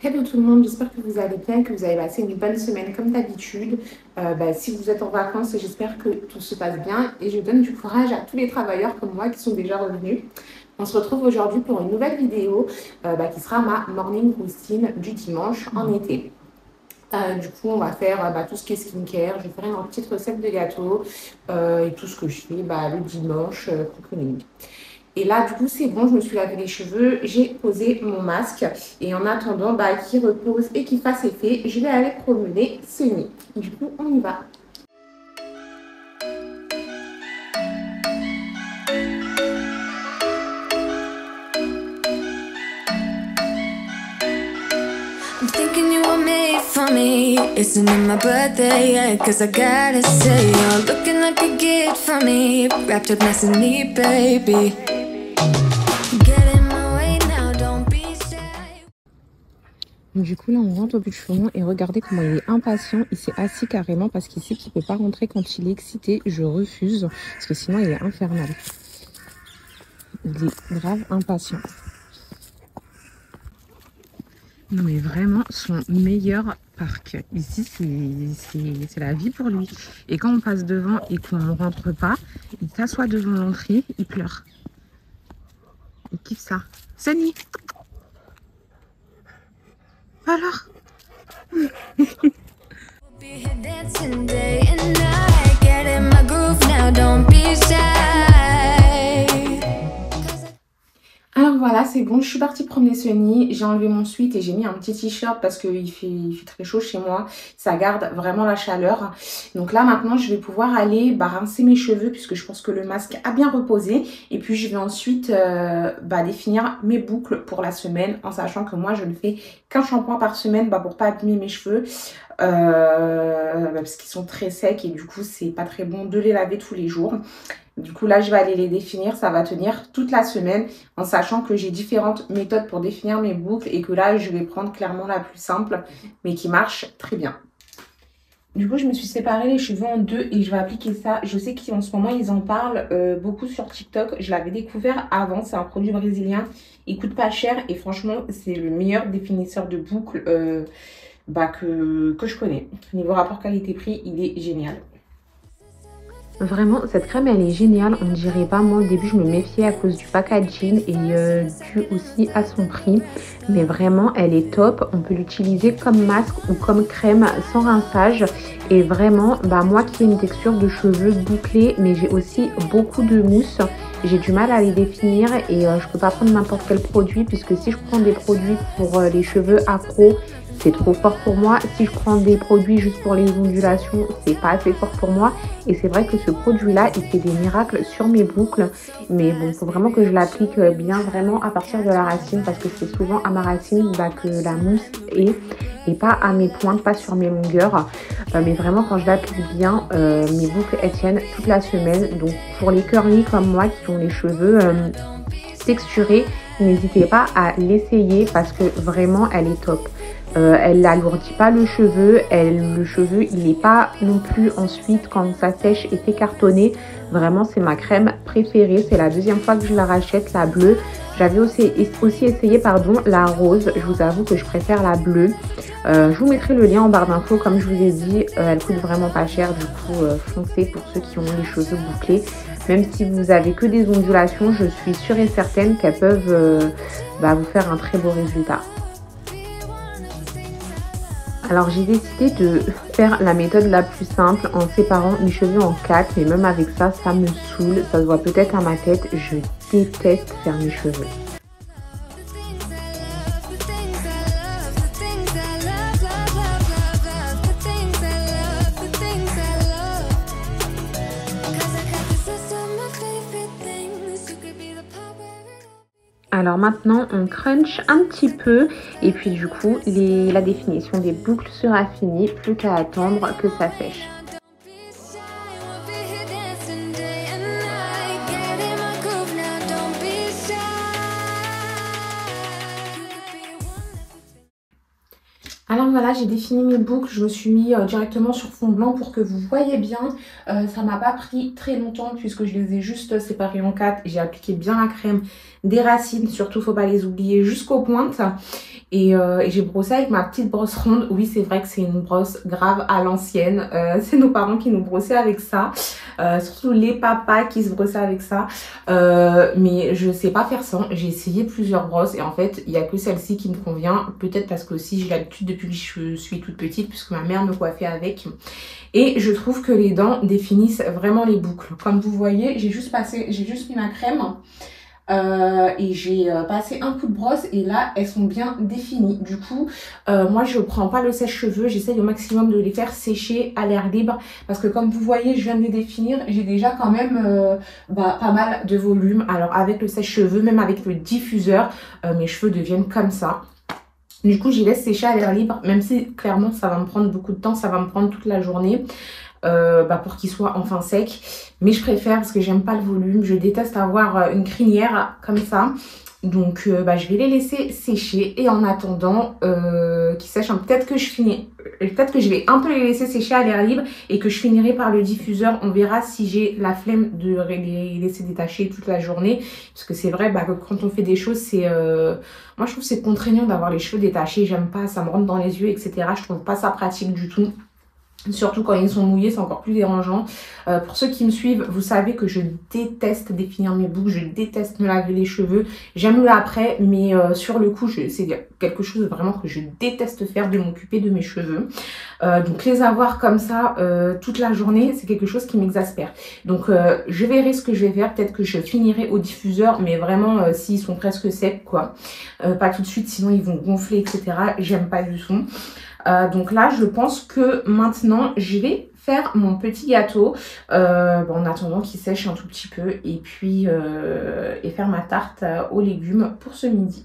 Hello tout le monde, j'espère que vous allez bien, que vous avez passé une bonne semaine comme d'habitude. Si vous êtes en vacances, j'espère que tout se passe bien et je donne du courage à tous les travailleurs comme moi qui sont déjà revenus. On se retrouve aujourd'hui pour une nouvelle vidéo qui sera ma morning routine du dimanche en été. Du coup, on va faire tout ce qui est skincare. Je vais faire une petite recette de gâteau et tout ce que je fais le dimanche pour cleaning. Et là, du coup, c'est bon, je me suis lavé les cheveux, j'ai posé mon masque. Et en attendant qu'il repose et qu'il fasse effet, je vais aller promener Sunny. Du coup, on y va. I'm thinking you were made for me. Isn't it my birthday yet? Cause I gotta say, you're looking like a gift for me. Wrapped up nice and neat, baby. Get in my way now, don't be shy. Du coup, là, on rentre au bûcheron et regardez comment il est impatient. Il s'est assis carrément parce qu'il sait qu'il ne peut pas rentrer quand il est excité. Je refuse parce que sinon, il est infernal. Il est grave impatient. Non mais vraiment son meilleur parc. Ici c'est la vie pour lui. Et quand on passe devant et qu'on ne rentre pas, il s'assoit devant l'entrée, il pleure. Il kiffe ça. Sunny. Alors We'll be here dancing day and night. Get in my groove now, don't be shy. Alors voilà, c'est bon, je suis partie promener Sunny, j'ai enlevé mon sweat et j'ai mis un petit t-shirt parce qu'il fait très chaud chez moi. Ça garde vraiment la chaleur. Donc là maintenant, je vais pouvoir aller rincer mes cheveux puisque je pense que le masque a bien reposé. Et puis je vais ensuite définir mes boucles pour la semaine en sachant que moi je ne fais qu'un shampoing par semaine pour pas abîmer mes cheveux. Parce qu'ils sont très secs et du coup c'est pas très bon de les laver tous les jours. Du coup là je vais aller les définir, ça va tenir toute la semaine en sachant que j'ai différentes méthodes pour définir mes boucles et que là je vais prendre clairement la plus simple mais qui marche très bien. Du coup je me suis séparé les cheveux en deux et je vais appliquer ça. Je sais qu'en ce moment ils en parlent beaucoup sur TikTok, je l'avais découvert avant, c'est un produit brésilien, il coûte pas cher et franchement c'est le meilleur définisseur de boucles que je connais. Niveau rapport qualité-prix, il est génial. Vraiment, cette crème, elle est géniale. On ne dirait pas, moi au début, je me méfiais à cause du packaging et dû aussi à son prix. Mais vraiment, elle est top. On peut l'utiliser comme masque ou comme crème sans rinçage. Et vraiment, moi qui ai une texture de cheveux bouclés, mais j'ai aussi beaucoup de mousse, j'ai du mal à les définir et je peux pas prendre n'importe quel produit puisque si je prends des produits pour les cheveux afro, c'est trop fort pour moi. Si je prends des produits juste pour les ondulations, c'est pas assez fort pour moi. Et c'est vrai que ce produit-là, il fait des miracles sur mes boucles. Mais bon, il faut vraiment que je l'applique bien vraiment à partir de la racine parce que c'est souvent à ma racine que la mousse est et pas à mes pointes, pas sur mes longueurs. Mais vraiment, quand je l'applique bien, mes boucles elles tiennent toute la semaine. Donc pour les curly comme moi qui ont les cheveux texturés, n'hésitez pas à l'essayer parce que vraiment, elle est top. Elle n'alourdit pas le cheveu, le cheveu il n'est pas non plus ensuite quand ça sèche et fait cartonner. Vraiment c'est ma crème préférée, c'est la deuxième fois que je la rachète, la bleue. J'avais aussi essayé la rose, je vous avoue que je préfère la bleue. Je vous mettrai le lien en barre d'infos comme je vous ai dit, elle coûte vraiment pas cher, du coup foncez pour ceux qui ont les cheveux bouclés. Même si vous avez que des ondulations, je suis sûre et certaine qu'elles peuvent vous faire un très beau résultat. Alors j'ai décidé de faire la méthode la plus simple en séparant mes cheveux en 4, mais même avec ça, ça me saoule, ça se voit peut-être à ma tête, je déteste faire mes cheveux. Alors maintenant on crunch un petit peu et puis du coup la définition des boucles sera finie, plus qu'à attendre que ça sèche. Alors voilà, j'ai défini mes boucles, je me suis mis directement sur fond blanc pour que vous voyez bien. Ça m'a pas pris très longtemps puisque je les ai juste séparées en 4 et j'ai appliqué bien la crème des racines. Surtout, faut pas les oublier jusqu'aux pointes. Et j'ai brossé avec ma petite brosse ronde. Oui, c'est vrai que c'est une brosse grave à l'ancienne. C'est nos parents qui nous brossaient avec ça. Surtout les papas qui se brossaient avec ça. Mais je sais pas faire sans. J'ai essayé plusieurs brosses et en fait, il n'y a que celle-ci qui me convient. Peut-être parce que aussi j'ai l'habitude depuis que je suis toute petite puisque ma mère me coiffait avec. Et je trouve que les dents définissent vraiment les boucles. Comme vous voyez, j'ai juste mis ma crème. Et j'ai passé un coup de brosse et là elles sont bien définies. Du coup moi je prends pas le sèche-cheveux, j'essaye au maximum de les faire sécher à l'air libre parce que comme vous voyez je viens de les définir, j'ai déjà quand même pas mal de volume. Alors avec le sèche-cheveux, même avec le diffuseur, mes cheveux deviennent comme ça. Du coup j'y laisse sécher à l'air libre, même si clairement ça va me prendre beaucoup de temps, ça va me prendre toute la journée. Pour qu'il soit enfin sec, mais je préfère parce que j'aime pas le volume, je déteste avoir une crinière comme ça, donc je vais les laisser sécher et en attendant qu'ils sèchent, peut-être que je vais un peu les laisser sécher à l'air libre et que je finirai par le diffuseur. On verra si j'ai la flemme de les laisser détacher toute la journée, parce que c'est vrai que quand on fait des choses, c'est moi je trouve que c'est contraignant d'avoir les cheveux détachés, j'aime pas, ça me rentre dans les yeux, etc. Je trouve pas ça pratique du tout. Surtout quand ils sont mouillés, c'est encore plus dérangeant. Pour ceux qui me suivent, vous savez que je déteste définir mes boucles, je déteste me laver les cheveux. J'aime le après, mais sur le coup, c'est quelque chose vraiment que je déteste faire, de m'occuper de mes cheveux. Donc les avoir comme ça toute la journée, c'est quelque chose qui m'exaspère. Donc je verrai ce que je vais faire. Peut-être que je finirai au diffuseur, mais vraiment s'ils sont presque secs, quoi. Pas tout de suite, sinon ils vont gonfler, etc. J'aime pas du tout. Donc là je pense que maintenant je vais faire mon petit gâteau en attendant qu'il sèche un tout petit peu et puis et faire ma tarte aux légumes pour ce midi.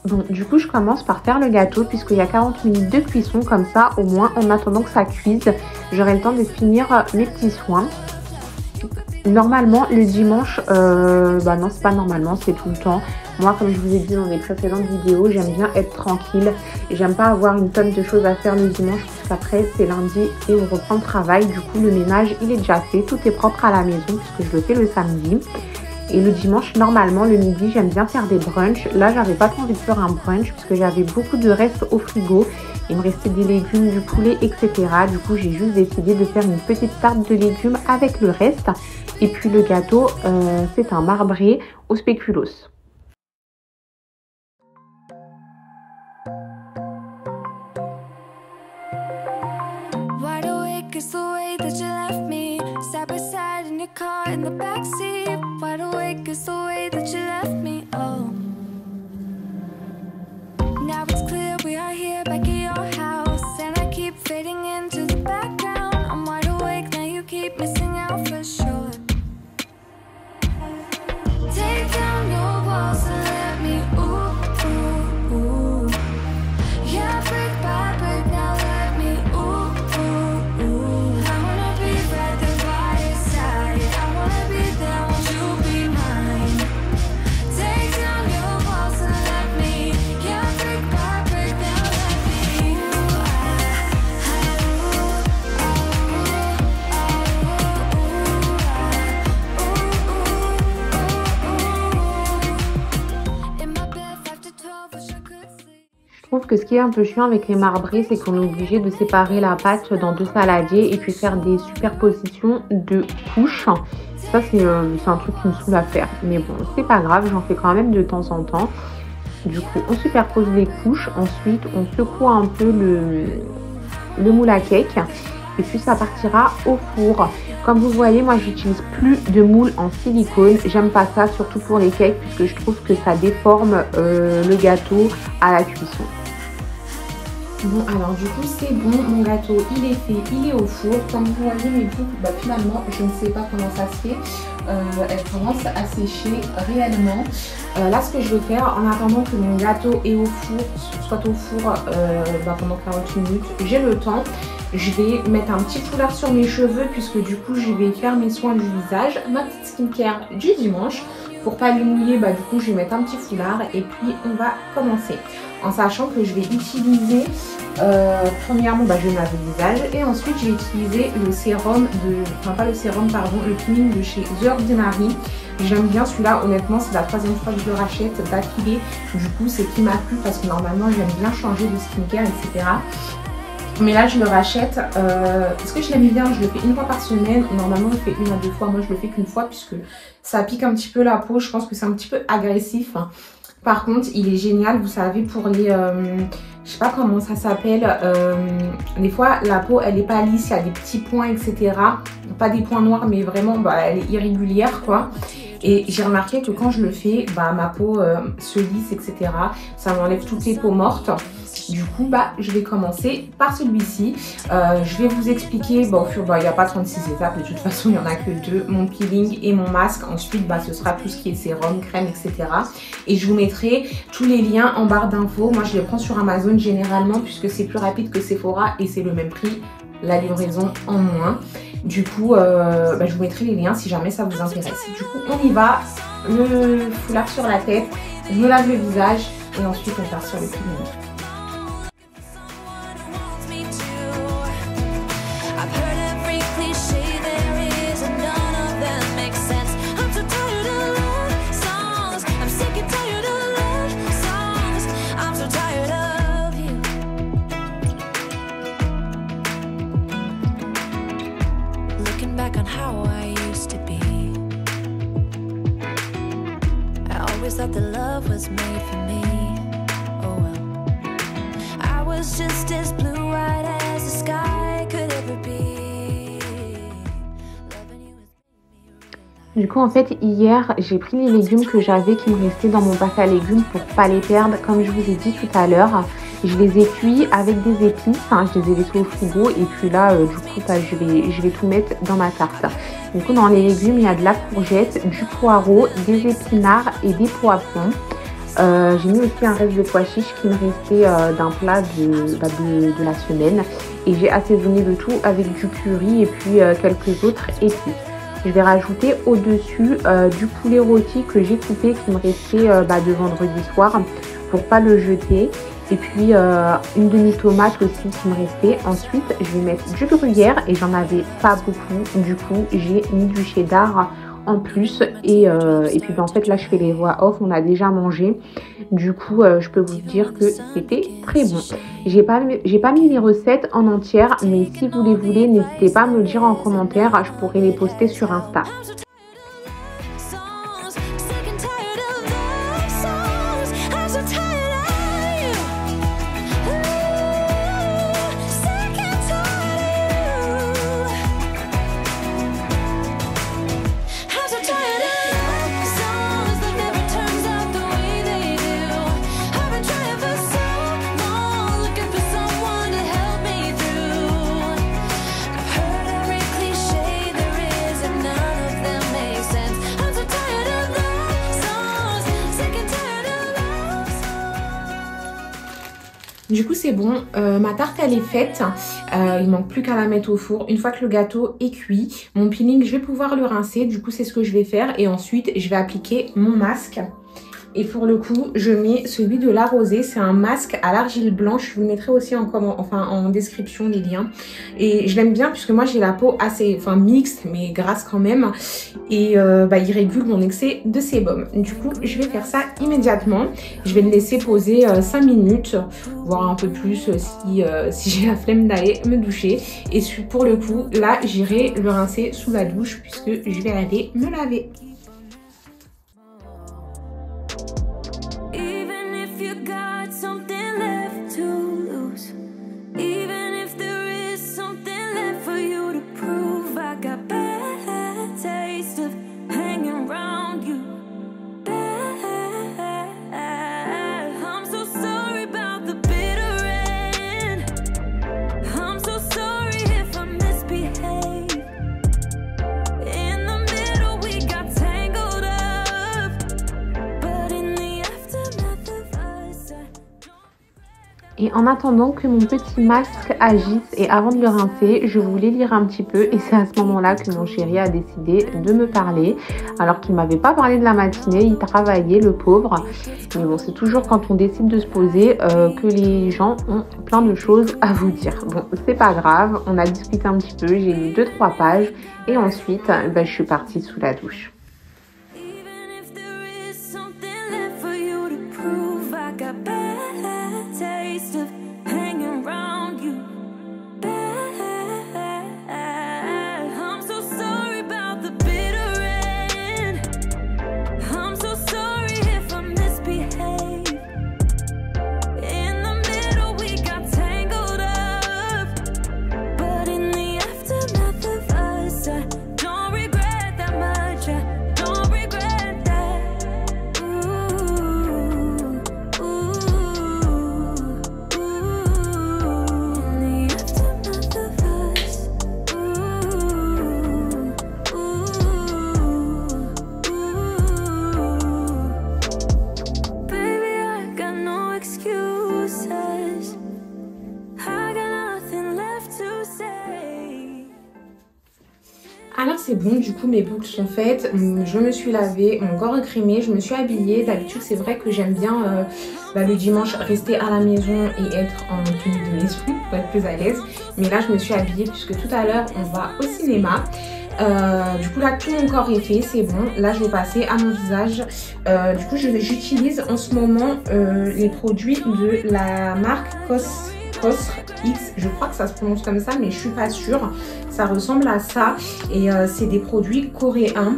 Bon, du coup je commence par faire le gâteau puisqu'il y a 40 minutes de cuisson, comme ça au moins en attendant que ça cuise j'aurai le temps de finir mes petits soins. Normalement le dimanche, non c'est pas normalement, c'est tout le temps. Moi comme je vous ai dit dans les précédentes vidéos, j'aime bien être tranquille. J'aime pas avoir une tonne de choses à faire le dimanche puisqu'après c'est lundi et on reprend le travail. Du coup le ménage il est déjà fait, tout est propre à la maison puisque je le fais le samedi. Et le dimanche, normalement, le midi, j'aime bien faire des brunchs. Là, j'avais pas trop envie de faire un brunch puisque j'avais beaucoup de restes au frigo. Il me restait des légumes, du poulet, etc. Du coup, j'ai juste décidé de faire une petite tarte de légumes avec le reste. Et puis le gâteau, c'est un marbré au spéculoos. Car in the backseat, wide awake is the way that you left me. Oh, now it's clear we are here back at your house, and I keep fading into the background. I'm wide awake now, you keep missing out for sure. Take down your walls and let me ooh, ooh, ooh. Yeah, brick by brick now let me ooh, ooh, ooh. I wanna be right there by your side. I wanna be there, won't you be mine? Take down your walls and let me, yeah, brick by brick now let me ooh, in my bed 5 to 12, wish I could sleep. Je trouve que ce qui est un peu chiant avec les marbrés, c'est qu'on est obligé de séparer la pâte dans 2 saladiers et puis faire des superpositions de couches. Ça, c'est un truc qui me saoule à faire. Mais bon, c'est pas grave, j'en fais quand même de temps en temps. Du coup, on superpose les couches. Ensuite, on secoue un peu le moule à cake. Et puis, ça partira au four. Comme vous voyez, moi, j'utilise plus de moule en silicone. J'aime pas ça, surtout pour les cakes, puisque je trouve que ça déforme le gâteau à la cuisson. Bon, alors du coup c'est bon, mon gâteau il est fait, il est au four. Comme vous voyez mes boucles, finalement je ne sais pas comment ça se fait, elles commencent à sécher réellement. Là ce que je vais faire en attendant que mon gâteau est au four, soit au four pendant 40 minutes, j'ai le temps. Je vais mettre un petit foulard sur mes cheveux puisque du coup je vais faire mes soins du visage, ma petite skincare du dimanche. Pour pas les mouiller, du coup je vais mettre un petit foulard et puis on va commencer. en sachant que je vais utiliser premièrement je vais me laver le visage et ensuite je vais utiliser le sérum le peeling de chez The Ordinary. J'aime bien celui-là, honnêtement c'est la 3e fois que je le rachète d'affilée, du coup c'est qui m'a plu parce que normalement j'aime bien changer de skincare etc. Mais là je le rachète parce que je l'aime bien, je le fais une fois par semaine, normalement je le fais 1 à 2 fois, moi je le fais qu'une fois puisque ça pique un petit peu la peau, je pense que c'est un petit peu agressif. Par contre il est génial, vous savez pour les... je sais pas comment ça s'appelle, des fois la peau elle est pas lisse, il y a des petits points etc. Pas des points noirs mais vraiment elle est irrégulière quoi. Et j'ai remarqué que quand je le fais, ma peau se lisse etc. Ça m'enlève toutes les peaux mortes. Du coup, je vais commencer par celui-ci. Je vais vous expliquer, il n'y a pas 36 étapes, de toute façon, il n'y en a que 2, mon peeling et mon masque. Ensuite, ce sera tout ce qui est sérum, crème, etc. Et je vous mettrai tous les liens en barre d'infos. Moi, je les prends sur Amazon généralement, puisque c'est plus rapide que Sephora et c'est le même prix, la livraison en moins. Du coup, je vous mettrai les liens si jamais ça vous intéresse. Du coup, on y va. Le foulard sur la tête, je me lave le visage et ensuite on part sur le peeling. That the love was made for me. Oh well, I was just as blue-eyed as the sky could ever be. Du coup en fait hier j'ai pris les légumes que j'avais qui me restaient dans mon bac à légumes pour pas les perdre comme je vous ai dit tout à l'heure. Je les ai cuits avec des épices, je les ai laissés au frigo et puis là du coup je vais tout mettre dans ma tarte. Du coup dans les légumes il y a de la courgette, du poireau, des épinards et des poivrons. J'ai mis aussi un reste de pois chiches qui me restait d'un plat de la semaine et j'ai assaisonné le tout avec du curry et puis quelques autres épices. Je vais rajouter au-dessus du poulet rôti que j'ai coupé qui me restait de vendredi soir pour pas le jeter. Et puis une demi-tomate aussi qui me restait. Ensuite, je vais mettre du gruyère et j'en avais pas beaucoup. Du coup, j'ai mis du cheddar en plus. Et puis en fait, là, je fais les voix off. On a déjà mangé. Du coup, je peux vous dire que c'était très bon. J'ai pas mis les recettes en entière. Mais si vous les voulez, n'hésitez pas à me le dire en commentaire. Je pourrais les poster sur Insta. Du coup c'est bon, ma tarte elle est faite, il manque plus qu'à la mettre au four. Une fois que le gâteau est cuit, mon peeling je vais pouvoir le rincer, du coup c'est ce que je vais faire et ensuite je vais appliquer mon masque. Et pour le coup, je mets celui de La Rosée. C'est un masque à l'argile blanche. Je vous le mettrai aussi en description les liens. Et je l'aime bien puisque moi j'ai la peau assez mixte mais grasse quand même. Et il régule mon excès de sébum. Du coup, je vais faire ça immédiatement. Je vais le laisser poser 5 minutes, voire un peu plus si j'ai la flemme d'aller me doucher. Et pour le coup, là, j'irai le rincer sous la douche puisque je vais aller me laver. In the middle we got Et en attendant que mon petit masque agisse et avant de le rincer, je voulais lire un petit peu et c'est à ce moment-là que mon chéri a décidé de me parler. Alors qu'il ne m'avait pas parlé de la matinée, il travaillait le pauvre. Mais bon, c'est toujours quand on décide de se poser que les gens ont plein de choses à vous dire. Bon, c'est pas grave, on a discuté un petit peu, j'ai lu 2-3 pages et ensuite je suis partie sous la douche. Alors c'est bon, du coup mes boucles sont faites, je me suis lavée, mon corps est crémé, je me suis habillée. D'habitude c'est vrai que j'aime bien le dimanche rester à la maison et être en tenue de maison pour être plus à l'aise. Mais là je me suis habillée puisque tout à l'heure on va au cinéma. Du coup là tout mon corps est fait, c'est bon. Là je vais passer à mon visage. Du coup j'utilise en ce moment les produits de la marque Cosrx, je crois que ça se prononce comme ça mais je suis pas sûre. Ça ressemble à ça et c'est des produits coréens.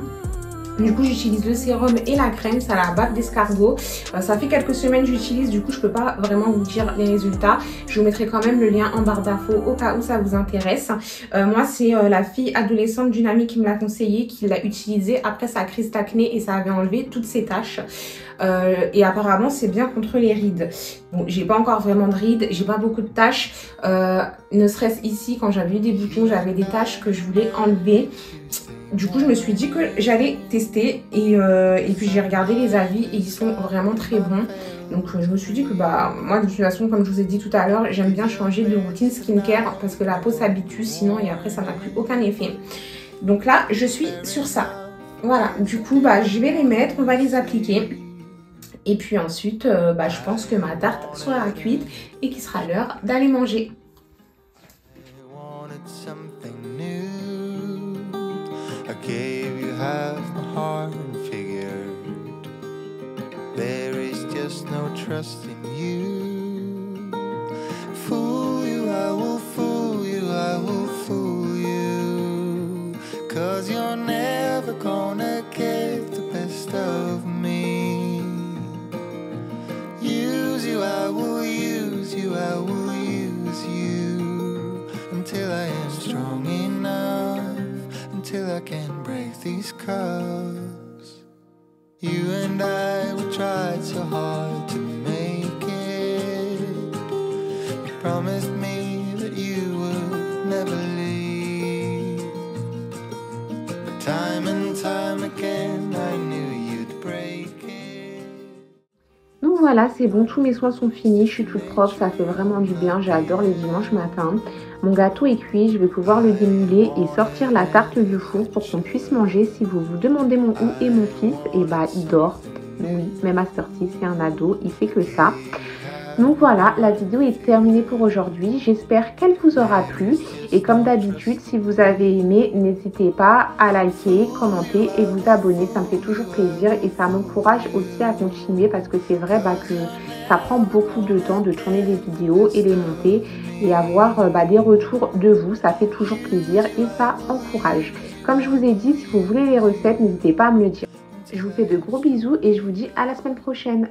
Du coup j'utilise le sérum et la crème, c'est à la bave d'escargot. Ça fait quelques semaines que j'utilise, du coup je peux pas vraiment vous dire les résultats. Je vous mettrai quand même le lien en barre d'infos au cas où ça vous intéresse. Moi c'est la fille adolescente d'une amie qui me l'a conseillé, qui l'a utilisé après sa crise d'acné et ça avait enlevé toutes ses taches. Et apparemment c'est bien contre les rides. Bon, j'ai pas encore vraiment de rides, j'ai pas beaucoup de taches. Ne serait-ce ici quand j'avais eu des boutons, j'avais des taches que je voulais enlever. Du coup je me suis dit que j'allais tester et puis j'ai regardé les avis et ils sont vraiment très bons. Donc je me suis dit que moi de toute façon comme je vous ai dit tout à l'heure, j'aime bien changer de routine skincare parce que la peau s'habitue sinon et après ça n'a plus aucun effet. Donc là je suis sur ça. Voilà, du coup je vais les mettre, on va les appliquer. Et puis ensuite, je pense que ma tarte sera cuite et qu'il sera l'heure d'aller manger. Till I can break these cups. You and I, we tried so hard to make it. You promised me that you would never leave. But time and time again, I knew you'd break it. Donc voilà, c'est bon, tous mes soins sont finis, je suis toute propre, ça fait vraiment du bien, j'adore les dimanches matins. Mon gâteau est cuit, je vais pouvoir le démouler et sortir la tarte du four pour qu'on puisse manger. Si vous vous demandez où est mon fils, et il dort. Oui, même à cette heure-ci, c'est un ado, il fait que ça. Donc voilà, la vidéo est terminée pour aujourd'hui. J'espère qu'elle vous aura plu. Et comme d'habitude, si vous avez aimé, n'hésitez pas à liker, commenter et vous abonner. Ça me fait toujours plaisir et ça m'encourage aussi à continuer parce que c'est vrai que ça prend beaucoup de temps de tourner des vidéos et les monter. Et avoir des retours de vous, ça fait toujours plaisir et ça encourage. Comme je vous ai dit, si vous voulez les recettes, n'hésitez pas à me le dire. Je vous fais de gros bisous et je vous dis à la semaine prochaine.